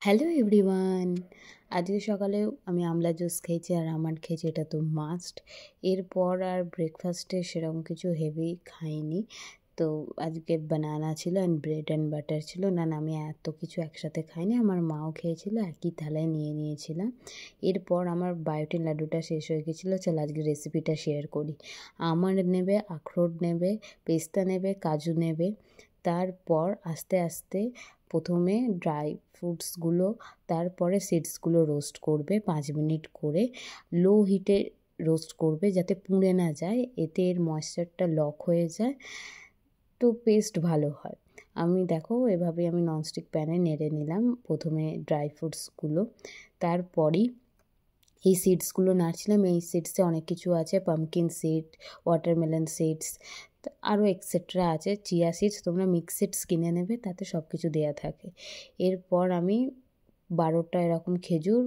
Hello everyone. আজকে সকালে আমি আমলা জুস খেয়েছি আর আমন্ড খেয়েছি, এটা তো মাস্ট। এরপর আর ব্রেকফাস্টে সেরকম কিছু হেভি খাইনি। তো আজকে বানানা ছিল অ্যান্ড ব্রেড অ্যান্ড বাটার ছিল। না আমি এত কিছু একসাথে খাইনি, আমার মাও খেয়েছিল, একই থালায় নিয়ে নিয়েছিলাম। এরপর আমার বায়োটিন লাড্ডুটা শেষ হয়ে গেছিলো। চল আজকে রেসিপিটা শেয়ার করি। আমন্ড নেবে, আখরোট নেবে, পেস্তা নেবে, কাজু নেবে। তারপর আস্তে আস্তে প্রথমে ড্রাই ফ্রুটসগুলো, তারপরে সিডসগুলো রোস্ট করবে 5 মিনিট করে। লো হিটে রোস্ট করবে যাতে পুড়ে না যায়, এতে এর ময়েশ্চারটা লক হয়ে যায়, তো পেস্ট ভালো হয়। আমি দেখো এভাবে আমি ননস্টিক প্যানে নেড়ে নিলাম প্রথমে ড্রাই ফ্রুটসগুলো, তারপরই এই সিডসগুলো নাড়ছিলাম। এই সিডসে অনেক কিছু আছে, পামকিন সিড, ওয়াটারমেলন সিডস, আরও এক্সেট্রা আছে, চিয়া সিডস। তোমরা মিক্স সিডস কিনে নেবে, তাতে সব কিছু দেওয়া থাকে। এরপর আমি 12টা এরকম খেজুর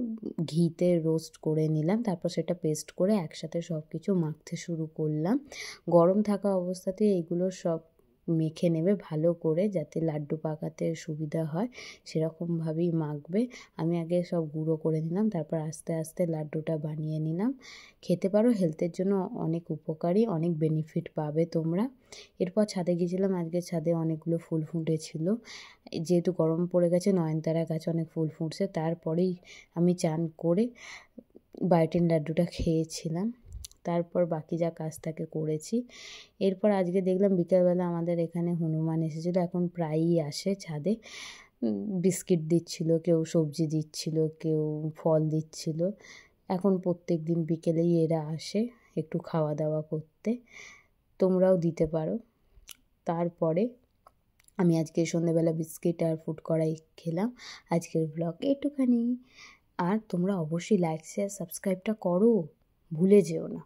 ঘিতে রোস্ট করে নিলাম, তারপর সেটা পেস্ট করে একসাথে সব কিছু মাখতে শুরু করলাম। গরম থাকা অবস্থাতেই এইগুলো সব মেখে নেবে ভালো করে, যাতে লাড্ডু পাকাতে সুবিধা হয়, সেরকমভাবেই মাখবে। আমি আগে সব গুঁড়ো করে নিলাম, তারপর আস্তে আস্তে লাড্ডুটা বানিয়ে নিলাম। খেতে পারো, হেলথের জন্য অনেক উপকারী, অনেক বেনিফিট পাবে তোমরা। এরপর ছাদে গিয়েছিলাম, আজকে ছাদে অনেকগুলো ফুল ফুটেছিল, যেহেতু গরম পড়ে গেছে, নয়নতারা গাছে অনেক ফুল ফুটছে। তারপরেই আমি চান করে বায়োটিন লাড্ডুটা খেয়েছিলাম, তারপর বাকি যা কাজ থাকে করেছি। এরপর আজকে দেখলাম বিকালবেলা আমাদের এখানে হনুমান এসেছিলো, এখন প্রায়ই আসে ছাদে। বিস্কিট দিচ্ছিল, কেউ সবজি দিচ্ছিল, কেউ ফল দিচ্ছিল। এখন প্রত্যেক দিন বিকেলেই এরা আসে একটু খাওয়া দাওয়া করতে, তোমরাও দিতে পারো। তারপরে আমি আজকে সন্ধ্যেবেলা বিস্কিট আর ফুড কড়াই খেলাম। আজকের ব্লগ একটুখানি, আর তোমরা অবশ্যই লাইক শেয়ার সাবস্ক্রাইবটা করো, ভুলে যেও না।